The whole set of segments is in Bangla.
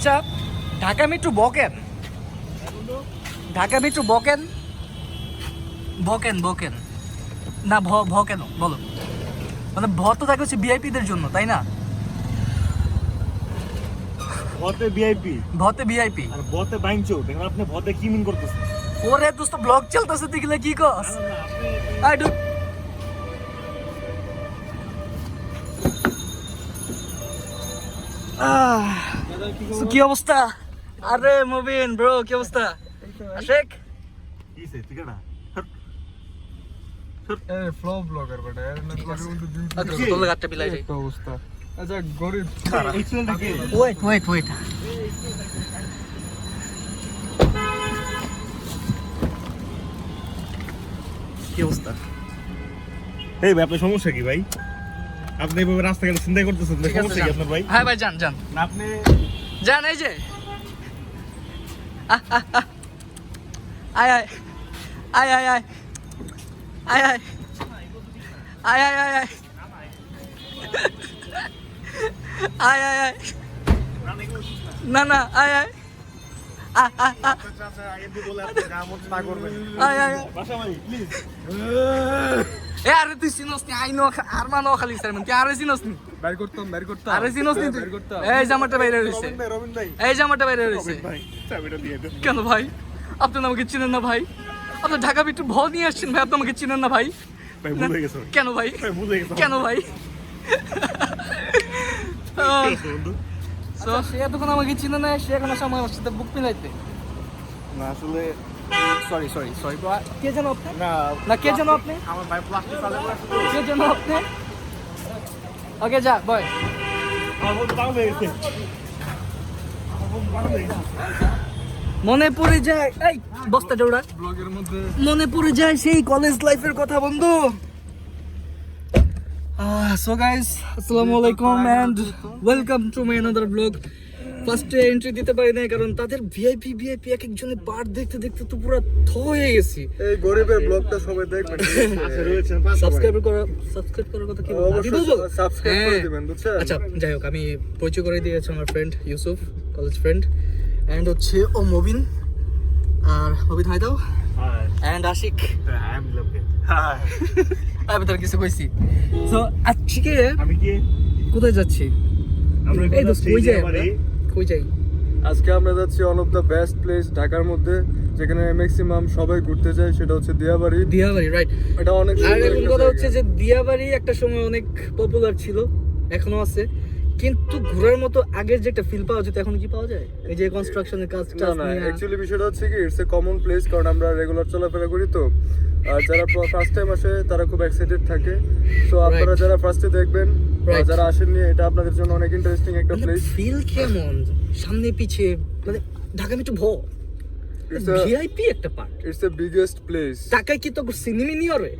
আচ্ছা, ঢাকা মেট্রো বকেন, ঢাকা মেট্রো বকেন, বকেন বকেন না ভ কেন বলো? মানে ভ তো থাকে হচ্ছে ভিআইপিদের জন্য, তাই না? ভতে ভিআইপি, ভতে ভিআইপি আর ভতে বাইনচো। দেখেন আপনি ভতে কি মিন করতেছেন? ওরে দোস্ত ব্লগ চলতেছে দেখলে কি কস? আই ডু কি অবস্থা? আরে মুবিন ব্রো, কি অবস্থা? আশেক কিসে ঠিক না? ফ্লো ব্লগার বটে ব্লগের মধ্যে দিন আচ্ছা তোর গাটটা পিলাই যাই একটা অবস্থা। আচ্ছা গরিব অ্যাকচুয়ালি কি? ওয়েট কি অবস্থা? এই ভাই আপনার সমস্যা কি ভাই? আপনি এইভাবে রাস্তাঘাটে চিন্তা করতেছেন, ঠিক আছে, সমস্যা কি যান। আপনার ভাই? হ্যাঁ ভাই যান যান না আপনি যান, এই যে আয় আয় আয় আয় আয় আয় আয় আয় আয় আয় আয় আয় আয় আয় না না আয় আয় আয় আয় বাসা ভাই প্লিজ। এ আরে তুই চিনস নি আইনো আর মানো খালি স্যার তুই আরে চিনস নি বের করতাম আরে চিনস নি তুই? বের করতাম। এই জামাটা বাইরে রইছে, রবিন ভাই, এই জামাটা বাইরে রইছে। রবিন ভাই চাবিটা দিয়ে দেন। কেন ভাই? আপনি আমাকে চিনেন না ভাই? আপনি ঢাকা বিট্টু ভ নিয়ে আসছেন ভাই, আপনি আমাকে চিনেন না ভাই? ভাই ভুল হয়ে গেছে ভাই। কেন ভাই? ভাই ভুল হয়ে গেছে। কেন ভাই? ঠিক আছে বন্ধু। তো সে এতক্ষণ আমাকে চিনে না, সে এখন আসে আমার সাথে বুক পিনাইতে। না আসলে সরি কে যেন আপনি? না না কে যেন আপনি? আমার ভাই প্লাস্টিক চালে করে আসছে তো। কে যেন আপনি? ওকে যা বয়। আমার বন্ধু পাগল হয়ে গেছে। আমার বন্ধু পাগল হয়ে গেছে। মনে পড়ে যায় এই বস্তা জোড়া, ব্লগের মধ্যে মনে পড়ে যায় সেই কলেজ লাইফের কথা বন্ধু। সো গাইস, আসসালামু আলাইকুম and welcome to my another blog. ফার্স্টে এন্ট্রি দিতে পারি না কারণ তাদের ভিআইপি এক একজনের পার্ট দেখতে দেখতে তো পুরো থ হয়ে গেছি। এই গরিবের ব্লগটা সবাই দেখবেন। আচ্ছা রয়েছেন পাঁচ সাবস্ক্রাইব করার কথা কি বলবো? অবশ্যই সাবস্ক্রাইব করে হ্যাঁ। দিবেন, বুঝছেন? আচ্ছা যাই হোক, আমি পরিচয় করে দিয়েছি আমার friend Yusuf, college friend, and হচ্ছে ও মবিন, আর মবিন হাই দাও, hi and Ashiq. I am Lovely. Hi আমি তোর কিছু কইছি। সো আজকে আমি কি কোথায় যাচ্ছি? আমরা এই দোস্ত কই যাই আমরা? কই যাই? আজকে আমরা যাচ্ছি one of the best place ঢাকার মধ্যে, যেখানে ম্যাক্সিমাম সবাই ঘুরতে যায়, সেটা হচ্ছে দিয়াবাড়ি। দিয়াবাড়ি, রাইট। এটা অনেক আর সুন্দর এখন একটা কথা জায়গা। হচ্ছে যে দিয়াবাড়ি একটা সময় অনেক পপুলার ছিল, এখনো আছে, কিন্তু ঘোরার মতো আগের যেটা ফিল পাওয়া যেত এখন কি পাওয়া যায়? এই যে কনস্ট্রাকশনের কাজটা না অ্যাকচুয়ালি বিষয়টা হচ্ছে কি, ইটস এ কমন প্লেস, কারণ আমরা রেগুলার চলাফেরা করি তো। আর যারা ফার্স্ট টাইম আসে তারা খুব এক্সাইটেড থাকে। সো আপনারা যারা ফার্স্টে দেখবেন, Right. যারা আসেননি, এটা আপনাদের জন্য অনেক ইন্টারেস্টিং একটা প্লেস। ফিল কেমন সামনে পিছে, মানে ঢাকা মেট্রো ভ It's a- ভিআইপি একটা part. It's the biggest place. টাকায় কি তো সিনেমা নিয়ে রে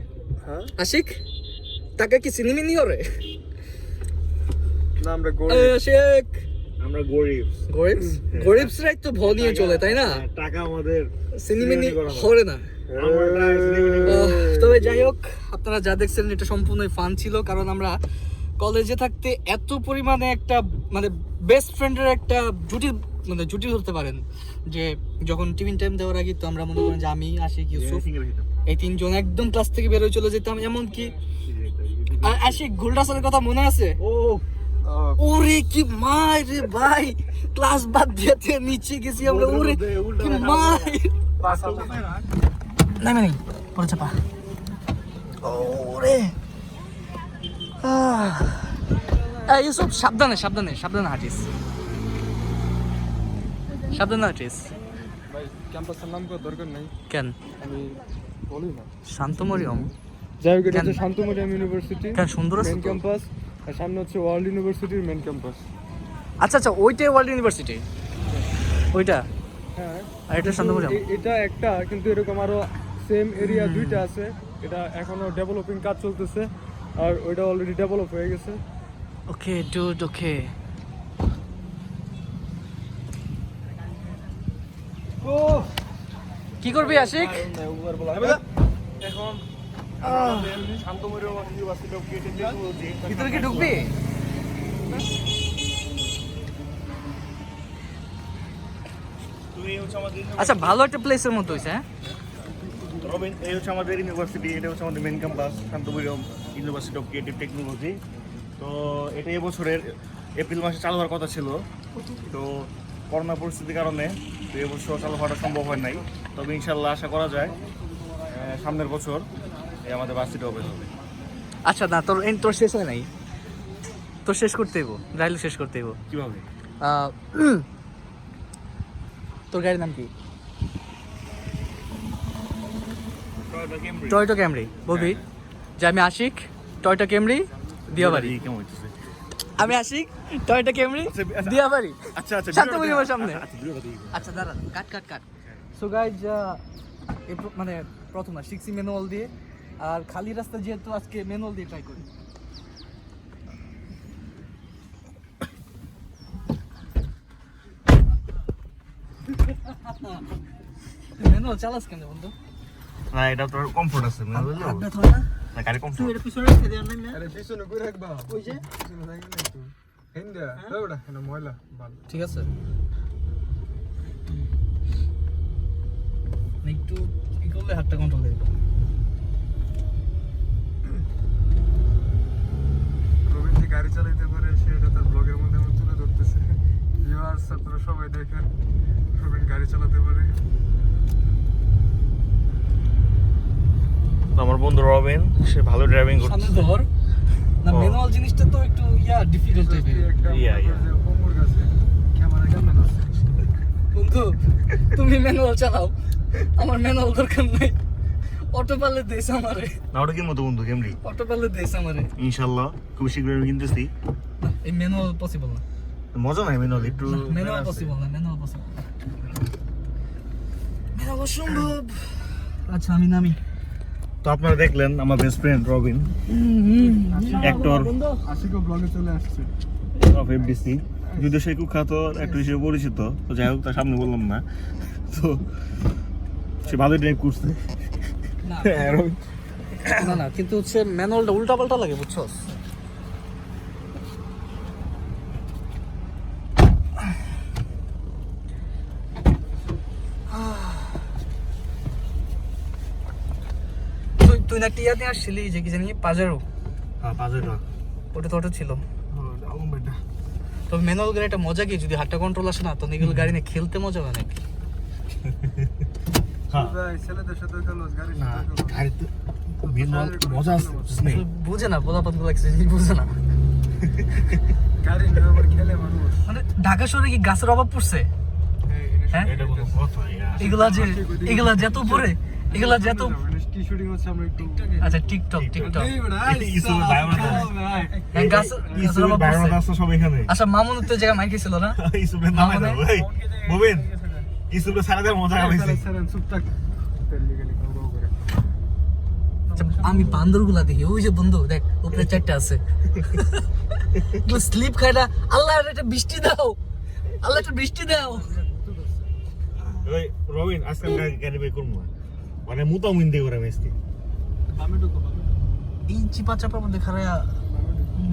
হ্যাঁ, আশিক? টাকা কি সিনেমা নিয়ে রে না আমরা গরিব। আশিক? আমরা গরিব। গরিবস রাই তো ভ নিয়ে চলে, তাই না? টাকা আমাদের সিনেমা নিয়ে করা হয়। হরে না। আমরা টাকা সিনেমা নিয়ে করা হয়। তবে যাই হোক, আপনারা যা দেখছেন এটা সম্পূর্ণই ফান ছিল, কারণ আমরা কলেজে থাকতে এত পরিমাণে একটা মানে বেস্ট ফ্রেন্ডের একটা জুটি ধরতে পারেন, যে যখন টিফিন টাইম দেওয়ার আগে তো আমরা মনে করেন যে আমি আশিক ইউসুফ এই তিনজন একদম ক্লাস থেকে বেরোয় চলে যেতাম, এমনকি আশিক গোল্ডাসের কথা মনে আছে? ও ওরে কি মার রে ভাই, ক্লাস বাদ দিয়ে নিচে গেছি আমরা, ওরে কি মার। নাই মানে পরে চাপা, ওরে ইউসুফ সাবধানে হাঁটিস, সাবধানে হাঁটিস। ভাই ক্যাম্পাসের নাম করার দরকার নেই, কেন? আমি বলি না। শান্তমরিয়ম যাই হোক, এটা কেন? হচ্ছে শান্তমরিয়াম ইউনিভার্সিটি কেন, সুন্দর আছে মেন তো। ক্যাম্পাস, আর সামনে হচ্ছে ওয়ার্ল্ড ইউনিভার্সিটির মেন ক্যাম্পাস। আচ্ছা ওইটাই ওয়ার্ল্ড ইউনিভার্সিটি, ওইটা, হ্যাঁ, আর এটা শান্তমরিয়ম। এটা একটা, কিন্তু এরকম আরো সেম এরিয়া দুইটা আছে। এটা এখনো ডেভেলপিং কাজ চলতেছে, আর ওইটা অলরেডি ডেভেলপ হয়ে গেছে। ওকে ডুড, ওকে। ও কি করবি আশিক? এখন শান্তমরিয়ম ইউনিভার্সিটি অফ ক্রিয়েটিভ টেকনোলজি ভিতরে কি ঢুকবি? এই হচ্ছে আমাদের আচ্ছা ভালো একটা প্লেসের মতো হয়েছে হ্যাঁ রবিন, এই হচ্ছে আমাদের ইউনিভার্সিটি, এটা হচ্ছে আমাদের main campus Shantapuram university of creative technology. তো এটা এবছরের এপ্রিল মাসে চালু হওয়ার কথা ছিল, তো করোনা পরিস্থিতির কারণে তো এবছর চালু হওয়াটা সম্ভব হয় নাই। তবে ইনশাল্লাহ আশা করা যায় সামনের বছর এই আমাদের ভার্সিটি ওপেন হবে। আচ্ছা না তোর শেষ হয় নাই, তোর শেষ করতে হইব, ড্রাইভ শেষ করতে হইব। কীভাবে? তোর গাড়ির নাম কি? Toyota Camry. বলবি যে আমি আশিক, টয়োটা ক্যামরি, দিয়াবাড়ি। কেমন হইতেছে? আমি আশিক, টয়োটা ক্যামরি, দিয়াবাড়ি। আচ্ছা আচ্ছা, শান্তপুরি আমার সামনে। বিরোধী। আচ্ছা দাঁড়ান, কাট। সো গাইজ মানে প্রথম না শিখছি ম্যানুয়াল দিয়ে, আর খালি রাস্তা যেহেতু আজকে ম্যানুয়াল দিয়ে ট্রাই করি। ম্যানুয়াল চালাস কেন বন্ধু? না, এটা তোর কমফোর্ট আছে না, বুঝলি? হাত ব্যথা হয় না? না, গাড়ি তুই কমফোর্ট। এটা পিছনে রেখে দেওয়ার নাই না? আরে পিছনে ঘুরে রাখবা, ওই যে পিছনে রাখি না একটু হিন্দা ওটা কেন ময়লা ভালো। ঠিক আছে, একটু ই করলে হাতটা কন্ট্রোল দেবে। রবিন যে গাড়ি চালাইতে পারে সেটা তার ব্লগের মধ্যে আমি তুলে ধরতেছে। ভিউয়ার্স আপনারা সবাই দেখেন রবিন গাড়ি চালাতে পারে। আমার বন্ধু রবিন, সে ভালো ড্রাইভিং করছে। সামনে ধর না, ম্যানুয়াল জিনিসটা তো একটু ডিফিকাল্ট টাইপের। একটা Yeah. কোমর কাছে ক্যামেরা কেমন আছে বন্ধু তুমি ম্যানুয়াল চালাও, আমার ম্যানুয়াল দরকার নাই। অটো পারলে দেশ আমারে, না, ওটা কি মতো বন্ধু কেমনি? অটো পারলে দেশ আমারে। ইনশাল্লাহ খুব শীঘ্রই আমি কিনতেছি। না, এই ম্যানুয়াল পসিবল না, মজা নাই মেনুয়াল, একটু ম্যানুয়াল পসিবল না, ম্যানুয়াল অসম্ভব। আচ্ছা আমি নামি। তো আপনারা দেখলেন আমার বেস্ট ফ্রেন্ড রবিন, অ্যাক্টর আশিকও ব্লগে চলে আসছে। অফ এফডিসি, যদিও সে কুখ্যাত অ্যাক্টর হিসেবে পরিচিত, তো যাই হোক তার সামনে বললাম না। তো সে ভালো ড্রাইভ করছে। না না, কিন্তু হচ্ছে ম্যানুয়ালটা উল্টা পাল্টা লাগে, বুঝছস? তুই না একটা ইয়াতে আসছিলি যে কি জানি পাজারো, হ্যাঁ, পাজেরো। ওটা তো অটো ছিল। আলম বেটা তবে ম্যানুয়াল গাড়িটা মজা কি, যদি হাতটা কন্ট্রোল আসে না তো এগুলো গাড়ি নিয়ে খেলতে মজা হয় নাকি? হ্যাঁ, ভাই ছেলেদের সাথে খেলো গাড়ি না, সাথে গাড়িতে মেনুয়াল মজা আছে, বুঝছিস নি? বুঝে না, পোলাপাত গুলো বুঝে না। গাড়ি নিয়ে আবার খেলে মানুষ। মানে ঢাকা শহরে কি গাছের অভাব পড়ছে? হ্যাঁ? এটা কোনো কথা ইয়া। এগুলা যেত উপরে, এগুলা যেত। কি শুটিং হচ্ছে আমরা একটু আচ্ছা টিকটক। ইসুর বায়োডাটা হ্যাঁ, গাছের অভাব পড়ছে। আছে সব এখানে। আচ্ছা মামুন তো জায়গা মাইকে ছিল না? ইসুরের নামে দাও ভাই, ববেন ইসুরের সারাদের মজা হইছে। চুপ থাক তেলি গেলি কাউ করে। আচ্ছা, আমি বান্দরগুলা দেখি, ওই যে বন্ধু দেখ উপরে চারটা আছে, স্লিপ খাইটা। আল্লাহ একটা বৃষ্টি দাও, আল্লাহ একটা বৃষ্টি দাও। ওই রবিন, আজকে আমি গাড়ি বের করবো না, মানে মুতা মুন্দি করে মেসকে। বামে ঢুকো বামে এই চিপা চাপার মধ্যে খারায়া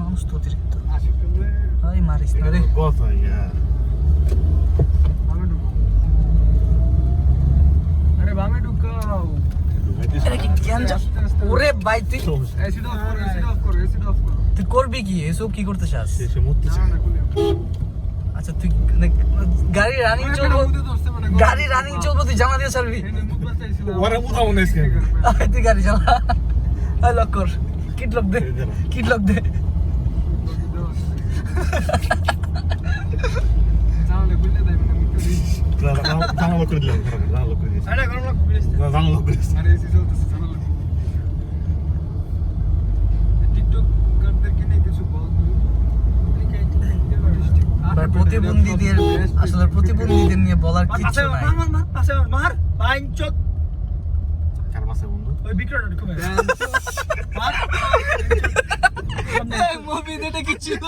মানুষ তো অতিরিক্ত। আশিক করলে ভাই মারিস না রে। কথা ইয়া। বামে ঢুকো। আরে বামে ঢুকাও। এটা কি গ্যাঞ্জা? ওরে ভাই তুই এসিড অফ করো, এসিড অফ করো, এসিড অফ করো। তুই করবি কি এসব? কি করতে চাস? সে মুততেছে। না না খুলে আচ্ছা তুই মানে গাড়ি রানিং চলবো, গাড়ি রানিং চলবো, তুই জামা দিয়ে ছাড়বি? ওরা মুতা মনে হইছে। তুই গাড়ি চালা, লক কর, কিট লক দে, কিট লক দে। জানা লোক করে দিলাম, জানা লোক করে দিয়েছি। জানা লোক করে দিয়েছি। প্রতিবন্ধীদের আসলে প্রতিবন্ধীদের নিয়ে বলার কিছু নাই। কার বাসে বন্ধু? মুভি এটা কি ছিল?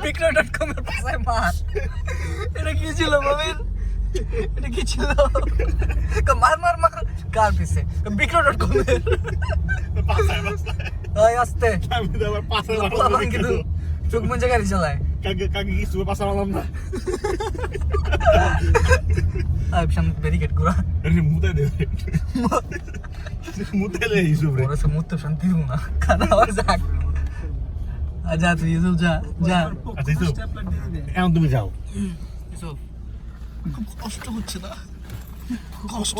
বিক্রয়.com এর পাশে মার। এটা কি ছিল মুভির? এটা কি ছিল? মার মার মার কার পিছে? বিক্রয়.com এর পাশে ওই আস্তে আমি তো আবার পাশে কিন্তু চোখ মঞ্জে গাড়ি চালায়। কাকে কিছু পাশা মারলাম না সামনে ব্যারিকেড করা আরে মুতাই দে মুতাই দে ইসু রে ওরা সব মুত্তে শান্তি দিব না খানা আবার যাক যা তুই ইউসুফ যা যা আচ্ছা ইসু এখন তুমি যাও ইউসুফ খুব কষ্ট হচ্ছে না খুব কষ্ট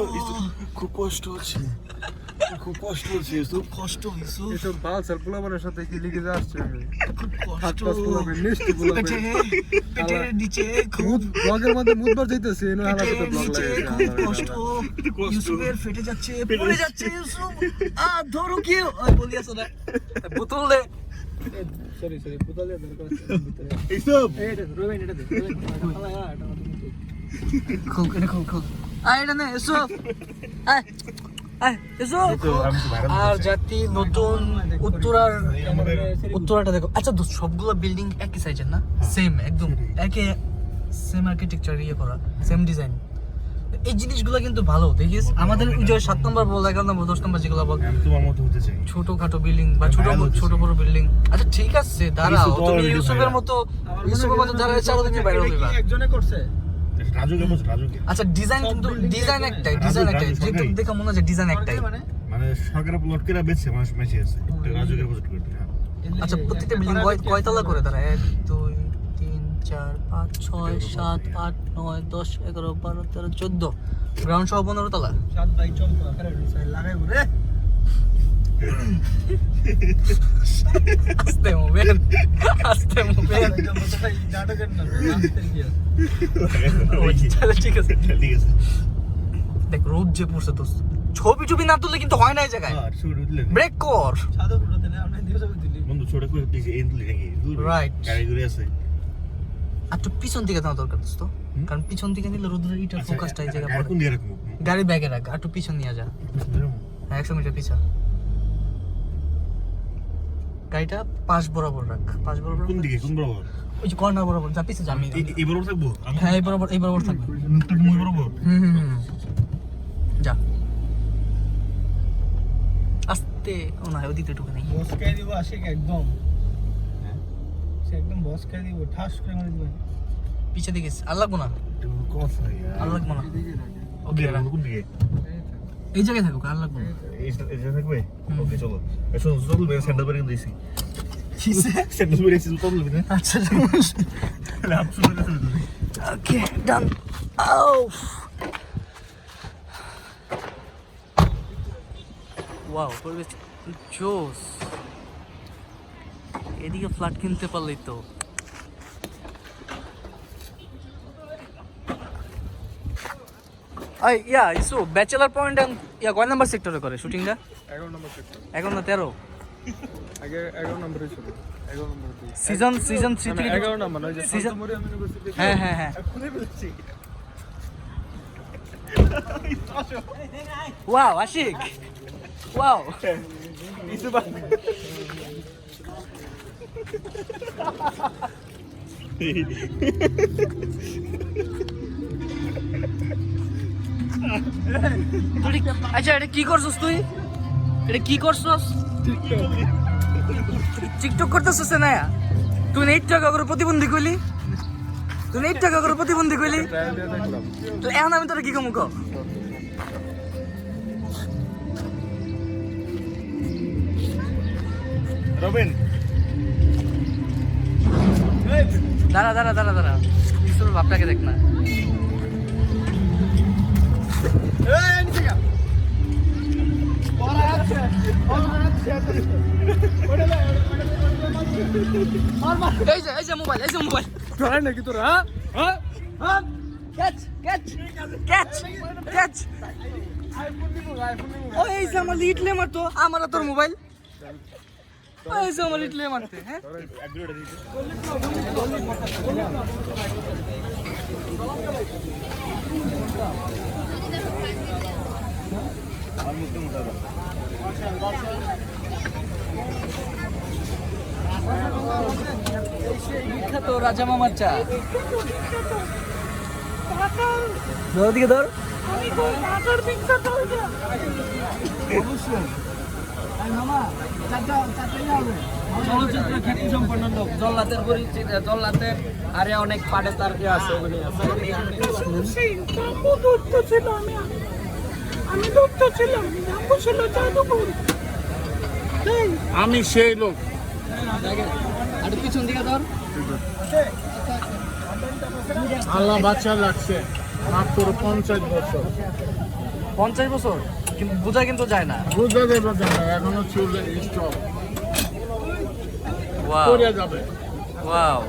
হচ্ছে ইসু কষ্ট ইউসুফ এসব বালসাল পোলাপানের সাথে কি লিখে আসছে আমি খুব হাত কষ্ট পাস পোলাপান মিষ্টি পোলাপান পেটের নিচে খুব ব্লগের মধ্যে মুদবার যাইতেছে এনে হালাতে তো ব্লগ খুব লাগাইছে কষ্ট কষ্ট। ইউসুফের ফেটে যাচ্ছে পড়ে যাচ্ছে ইউসুফ ধরো কি বলি আসো না বোতল দে সরি পুতালে দরকার ইসু এইটা রোবেন এটা দে খুল আয় এটা নে ইউসুফ আয় ইউসুফ তো আমি তো ভাইরাল আর জাতি নতুন উত্তরাটা দেখো আচ্ছা দোস্ত সবগুলো বিল্ডিং একই সাইজের না সেম একদম সেম আর্কিটেকচার করা সেম ডিজাইন এই জিনিসগুলো কিন্তু ভালো দেখিস আমাদের ওই যে 7 নম্বর বল 11 নম্বর 10 নম্বর যেগুলো বল আমি তোমার মতো হতে চাই ছোটখাটো বিল্ডিং বা ভালো হচ্ছে। ছোট বড় বিল্ডিং আচ্ছা ঠিক আছে দাঁড়াও ইউসুফ তুমি already ইউসুফের ভাইরাল। মতো দাঁড়ায় চালো দেখি বাইরে হইবা একজনে করছে রাজুকে বলছো রাজুকে আচ্ছা ডিজাইন কিন্তু ডিজাইন একটাই সরকারি। যেহেতু দেখে মনে হয় ডিজাইন একটাই মানে সরকারের প্লট করে বেচছে মানুষ মেসে আছে একটা রাজুকে প্রজেক্ট করতে আচ্ছা প্রত্যেকটা বিল্ডিং কয়তলা করে তারা 1 2 3 4 5 6 7 8 9 10 11 12 13 14 গ্রাউন্ড সহ 15 তলা সাত ভাই চম্পা করে লাগাই রে আস্তে মুভেন নাটকের না চলো ঠিক আছে ঠিক আছে দেখ রোদ যে পড়ছে তো ছবি না তুললে কিন্তু হয় না এই জায়গায় আর ছোট উঠলে ব্রেক কর ছাদে উঠতে না আমরা দিকে যাবে দিলি বন্ধু ছোট করে দিছে এন্টলি নাকি Right. গাড়ি ঘুরে আছে আর তো পিছন দিকে যাওয়া দরকার দোস্ত কারণ পিছন দিকে নিলে রোদের ইটার ফোকাসটা এই জায়গায় আর পড়ে কোন দিকে রাখবো গাড়ি ব্যাগে রাখ আর তো পিছন নিয়ে যা 100 মিটার পিছা গাড়িটা পাশ বরাবর রাখ পাশ বরাবর কোন দিকে কোন বরাবর ওই যে কর্নার বরাবর যা পিছে যাবি এই বরাবর থাকবো হ্যাঁ এই বরাবর থাকবে মুখটা কি মই বরাবর হুম যা আস্তে ও না ওদিকে ঢুকে নেই বস খাই দিব আশিক একদম সে একদম বস খাই দিব ঠাস করে মারি দিবেন পিছে দিকে আর লাগবো না কথা আর লাগবো না ওকে কোন দিকে এই জায়গায় থাকুক আর লাগবো না এই যে থাকবে ওকে চলো এসো চলো বের স্যান্ডেল বের দিয়েছি কিসে স্যান্ডেল বের দিয়েছি চলো বের আচ্ছা লাপস ওকে ডান আউ ওয়াও পরিবেশ জোস এদিকে ফ্ল্যাট কিনতে পারলেই তো ইয়া ইসো ব্যাচেলার পয়েন্ট ইয়া কয় নাম্বার সেক্টরে করে শুটিংটা 11 নম্বর সেক্টর এখন না 13 আগে 11 নম্বরে ছিল 11 নম্বর সিজন 3 থেকে 11 নম্বর নয় যে Season- সন্তমরি আমি ইউনিভার্সিটি হ্যাঁ খুলে ফেলেছি ওয়াও আশিক ওয়াও ইসু বা তুই আচ্ছা এটা কি করছস তুই এটা কি করছস টিকটক করতেছস না তুই নেট টাকা করে প্রতিবন্ধী কইলি তুই নেট টাকা করে প্রতিবন্ধী কইলি ট্রায়াল দিয়ে দেখলাম তো এখন আমি তোরা কি কমু কো রবিন দাঁড়া ইসুর বাপটাকে দেখ না এই যে মোবাইল ট্রায়াল নাকি তোরা হ্যাঁ হ্যাঁ ক্যাচ ও এই যে আমার লিটলে মারতো আমার আর তোর মোবাইল এই যে আমার লিটলে মারতে হ্যাঁ বিখ্যাত রাজা মামার চা ধর দিকে ধর চলচ্চিত্র খ্যাতি সম্পন্ন লোক জল্লাদের পরিচিত জল্লাদের আরে অনেক পাড়ে তার যে আছে ওগুলি আছে আমি সেই লোক। আর পিছন দিকে ধর। আল্লাহ বাচ্চা লাগছে মাত্র 50 বছর। 50 বছর কিন্তু বোঝা কিন্তু যায় না। বুঝতে দেবো না, এখনো চুলে স্টক ওয়াও করে যাবে। ওয়াও।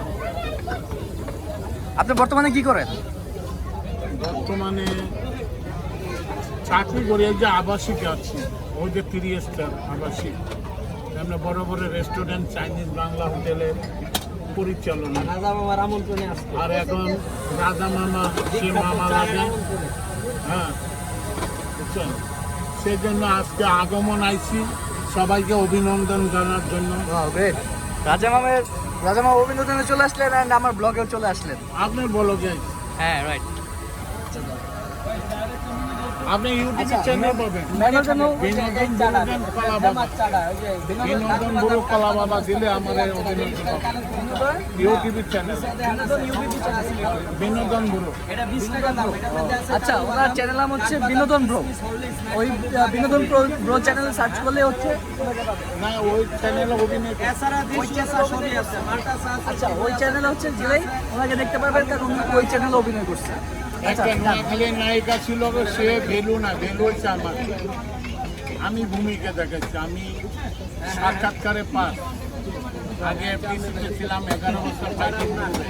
আপনি বর্তমানে কি করেন? বর্তমানে চাকরি করে যে আবাসিক আছি, ওই যে 30 স্টার আবাসিক, আমরা বড় বড় রেস্টুরেন্ট, চাইনিজ, বাংলা হোটেলের পরিচালনা। রাজা মামার আমন্ত্রণে আসছে আর এখন রাজা মামা, সে মামা লাগে, হ্যাঁ বুঝছেন, সেই জন্য আজকে আগমন আইছি সবাইকে অভিনন্দন জানার জন্য। রাজা মামা অভিনন্দনে চলে আসলেন and আমার ব্লগেও চলে আসলেন। আপনি বলো যে হ্যাঁ রাইট। আপনি ইউটিউবে চ্যানেল পাবেন বিনোদন গুরু কলা বাবা দিলে আমার ইউটিউব চ্যানেল বিনোদন গুরু। আচ্ছা, ওনার চ্যানেল নাম হচ্ছে বিনোদন ব্রো। ওই বিনোদন ব্রো চ্যানেলে সার্চ করলে হচ্ছে না, ওই চ্যানেলে অভিনয় আচ্ছা ওই চ্যানেলে হচ্ছে গেলেই ওনাকে দেখতে পারবেন, কারণ উনি ওই চ্যানেলে অভিনয় করছে। একটা নোয়াখালীর নায়িকা ছিল, সে ভেলু না, ভেলু হচ্ছে আমার। আমি ভূমিকা দেখাচ্ছি, আমি সাক্ষাৎকারে পাস। আগে পিসিতে ছিলাম 11 বছর চাকরি করে।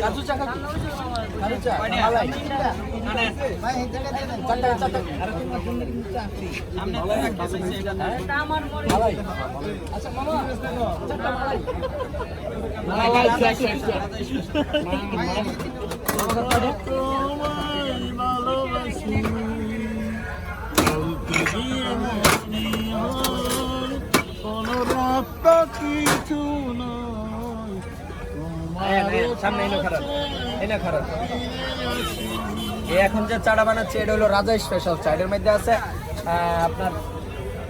কাজু চা খাবি? কাজু চা? মালাই? মালাই? আচ্ছা মামা, চারটা মালাই। মালাই চা, তোমায় ভালোবাসি, বলতে গিয়ে মনে হয় কোনো রাস্তা কিছু নয়, সামনে এনে খারাপ এখন যে চাটা বানাচ্ছে এটা হলো রাজা স্পেশাল চা। এটার মধ্যে আছে আপনার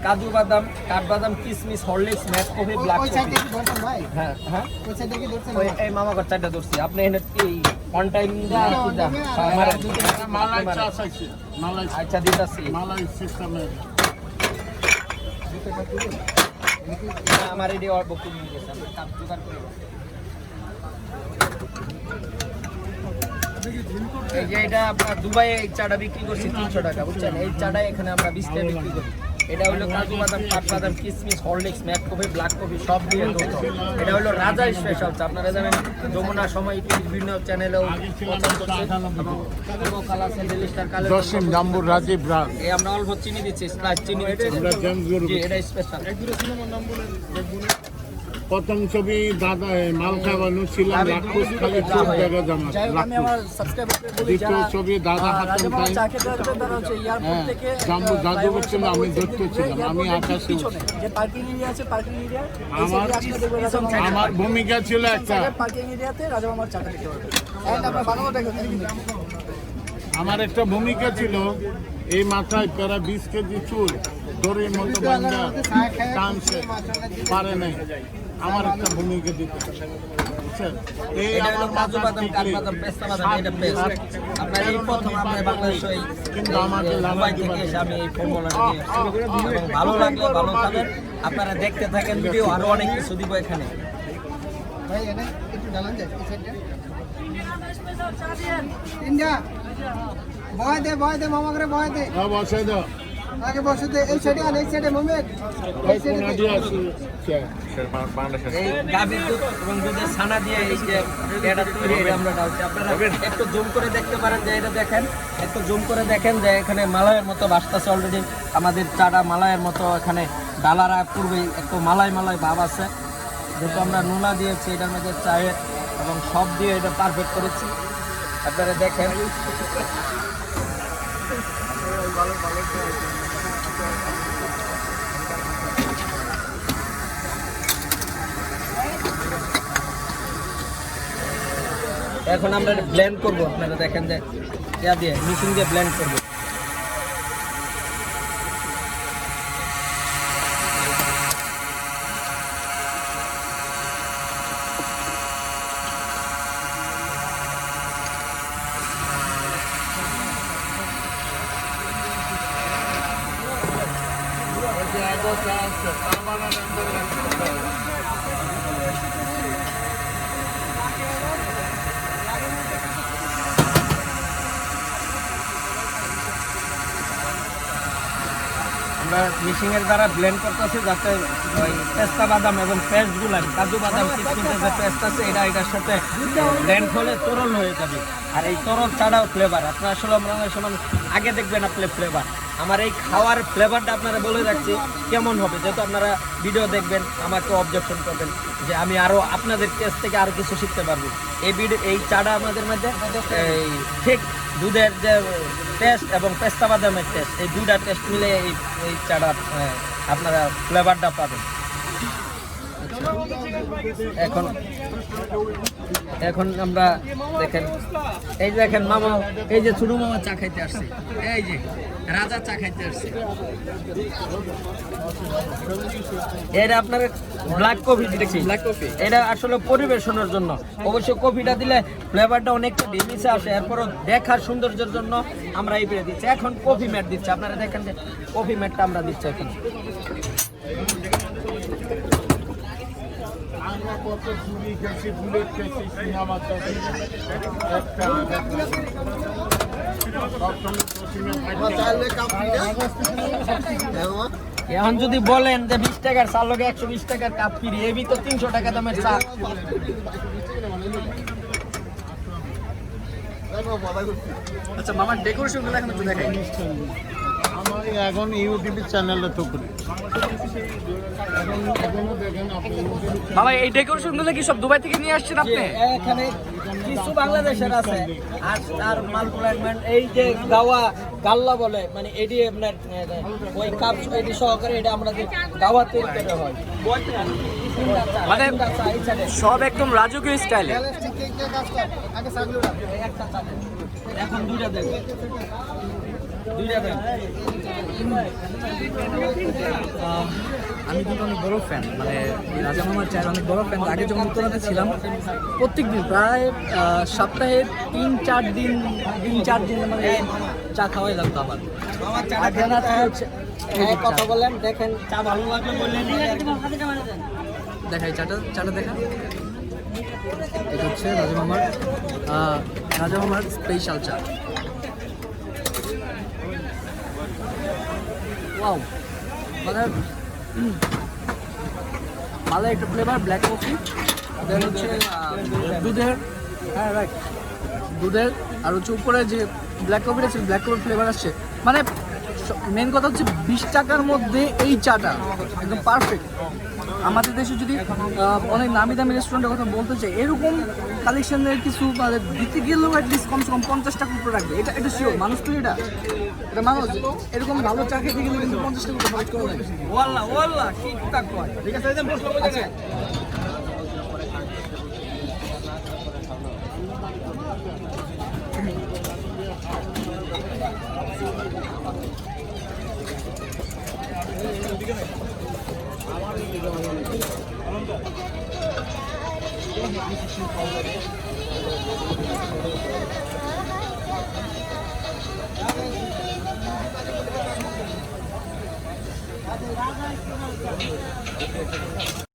কাজু বাদাম, কাঠবাদাম, কিশমিশ, Horlicks, match coffee, black coffee. হ্যাঁ হ্যাঁ ওই এই মামাকর চাটা ধরছি। আপনি এনে এই অন টাইম মালাই চা চাইছে, মালাই আচ্ছা দিতাছি। মালাই সিস্টেমের আমার এটি বক্তব্য নিয়ে গেছে, আমি কাপ জোগাড় করে দেবো। এই যে এটা আপনার দুবাই এই চাটা বিক্রি করছি 300 টাকা, বুঝছেন? এই চাটা এখানে আমরা 20 টাকা বিক্রি করি। এটা হলো কাজু বাদাম, কাঠবাদাম, কিশমিশ, হরলিক্স, ম্যাট কফি, ব্ল্যাক কফি সব দিয়ে দুধ। এটা হলো রাজা স্পেশাল চা। আপনারা জানেন যমুনা সময় বিভিন্ন চ্যানেলেও প্রচার করছে এবং কালাসে ডেলিস্টার কালে দশম জাম্বুর রাজীব রাজ। এই আমরা অল্প চিনি দিচ্ছি, স্প্লাইস চিনি দিচ্ছি। আমরা জেমস গরু। জি, এটা স্পেশাল। প্রথম ছবি দাদা মাল খাওয়ানো ছিলাম রাক্ষস খালি চোখ জায়গা জামা। যাই হোক, আমি আমার সাবস্ক্রাইবারদের বলি দ্বিতীয় যারা ছবি দাদা হাসান রাজা মামা ভাই, চা খেতে আসবে তারা হচ্ছে এয়ারপোর্ট থেকে জাম্বু জাদুঘর ছিল, আমি দেখতে ছিলাম, আমি এয়ারপোর্টের আকাশে পিছনে যে পার্কিং এরিয়া আছে, পার্কিং এরিয়া আমার আমার ভূমিকা ছিল একটা, পার্কিং এরিয়াতে রাজা মামার চাটা দেখতে পারবেন। এন্ড আমরা বানানো দেখো আমার একটা ভূমিকা ছিল, এই মাথায় প্রায় 20 কেজি চুল দড়ির মতো বান্ধা টানছে পারে নাই, আমার একটা ভূমিকা দিতে, বুঝছেন? এই এটা হলো আমার কাজু মাথার বাদাম, টিকলি, কাঠবাদাম, পেস্তা বাদাম, এটা পেস্ট। আপনার এই প্রথম আমরা বাংলাদেশে এই দুবাই থেকে এসে আমি এই ফর্মুলাটা নিয়ে এসেছি। এবং ভালো লাগলে ভালো খাবেন। আপনারা দেখতে থাকেন ভিডিও, আরো অনেক কিছু দিব এখানে। ভয় দে মামা করে ভয় দে বসে দাও, আগে বসে দে এই সাইডে আর এই সাইডে মোমেন এই কোনা দিয়ে আসি। এই গাভীর দুধ এবং দুধের ছানা দিয়ে এই যে এটা তৈরি, এটা আমরা ডালছি। আপনারা একটু জুম করে দেখতে পারেন যে এটা দেখেন, একটু জুম করে দেখেন যে এখানে মালাইয়ের মতো ভাসতেছে অলরেডি। আমাদের চাটা মালাইয়ের মতো, এখানে ডালারা পূর্বেই একটু মালাই মালাই ভাব আছে। যেহেতু আমরা নুনা দিয়েছি এটার মধ্যে চায়ে এবং সব দিয়ে এটা পারফেক্ট করেছি। আপনারা দেখেন এখন আমরা ব্লেন্ড করবো। আপনারা দেখেন যে ইয়া দিয়ে মেশিন দিয়ে ব্লেন্ড করবো। কথা আছে পার্মানেন্ট আমরা মিশিংয়ের দ্বারা ব্লেন্ড করতেছি যাতে ওই পেস্তা বাদাম এবং পেস্টগুলো কাজু বাদাম কিশমিশের যে পেস্ট আছে এটার সাথে ব্লেন্ড হলে তরল হয়ে যাবে। আর এই তরল ছাড়াও ফ্লেভার আপনারা আসলে অনেক সময় আগে দেখবেন আপনি ফ্লেভার আমার এই খাওয়ার ফ্লেভারটা আপনারা বলে রাখছি কেমন হবে, যেহেতু আপনারা ভিডিও দেখবেন আমাকে অবজেকশন করবেন যে আমি আরও আপনাদের কাছ থেকে আরও কিছু শিখতে পারবো। এই চাটা আমাদের মধ্যে এই ঠিক দুধের যে টেস্ট এবং পেস্তা বাদামের টেস্ট এই দুটা টেস্ট মিলে এই চাটা আপনারা ফ্লেভারটা পাবেন। এখন আমরা দেখেন এই যে দেখেন মামা, এই যে ছোট মামা চা খাইতে আসছে, এই যে রাজা চা খাইতে আসছে। এটা আপনার ব্ল্যাক কফি দেখছি, ব্ল্যাক কফি এটা আসলে পরিবেশনের জন্য। অবশ্যই কফিটা দিলে ফ্লেভারটা অনেকটা ডিমিসে আসে, এরপরও দেখার সৌন্দর্যের জন্য আমরা এই পেয়ে দিচ্ছি। এখন কফি ম্যাট দিচ্ছে, আপনারা দেখেন যে কফি ম্যাটটা আমরা দিচ্ছি এখন। আমরা কত চুরি খেয়েছি, বুলেট খেয়েছি, সিনেমা এখন যদি বলেন যে 20 টাকার চার লগে 120 টাকার কাপ ফ্রি, এবি তো 300 টাকা দামের চা। আচ্ছা মামার ডেকোরেশনগুলো এখন একটু দেখাই। আমার এখন ইউটিউব চ্যানেলে তো করি এখনো দেখেন আপনি মামা এই ডেকোরেশনগুলো কি সব দুবাই থেকে নিয়ে আসছেন আপনি? এখানে কিছু বাংলাদেশের আছে আর মালপুরাইমেন্ট এই যে গাল্লা বলে, মানে এটি আপনার ওই কাপ এটি সহকারে এটা আমাদের গাওয়া তৈরি করে হয়, মানে সব একদম রাজকীয় স্টাইলে। একটা চা দেন। এখন দুইটা দেন, দুইটা দেন। আমি কিন্তু অনেক বড় ফ্যান, মানে রাজা মামার চায়ের অনেক বড় ফ্যান। আগে যখন উত্তরাতে ছিলাম প্রত্যেকদিন প্রায় সপ্তাহে 3-4 দিন মানে চা খাওয়াই লাগতো আমার। আমার চা হচ্ছে কথা বলেন, দেখেন চা ভালো লাগলে বললেন। দেখাই চাটা দেখা। এটা হচ্ছে রাজা মামার স্পেশাল চা। ওয়াও, মানে ভালো একটা ফ্লেভার, ব্ল্যাক কফি, দেন হচ্ছে দুধের, হ্যাঁ রাইট, দুধের আর হচ্ছে উপরে যে ব্ল্যাক কফিটা আছে, ব্ল্যাক কফির ফ্লেভার আসছে। মানে মেন কথা হচ্ছে 20 টাকার মধ্যে এই চাটা একদম পারফেক্ট। আমাদের দেশে যদি অনেক নামি দামি রেস্টুরেন্টের কথা বলতে চাই, এরকম কালেকশনের কিছু দিতে গেলেও অ্যাটলিস্ট কমসে কম 50 টাকা উপরে রাখবে। এটা শিওর, মানুষ তো এটা মানুষ এরকম ভালো চা খেতে গেলে কিন্তু 50 টাকা উপরে বাজেট করা লাগে। ওয়াল্লাহ কি টাকা কয়, ঠিক আছে? আচ্ছা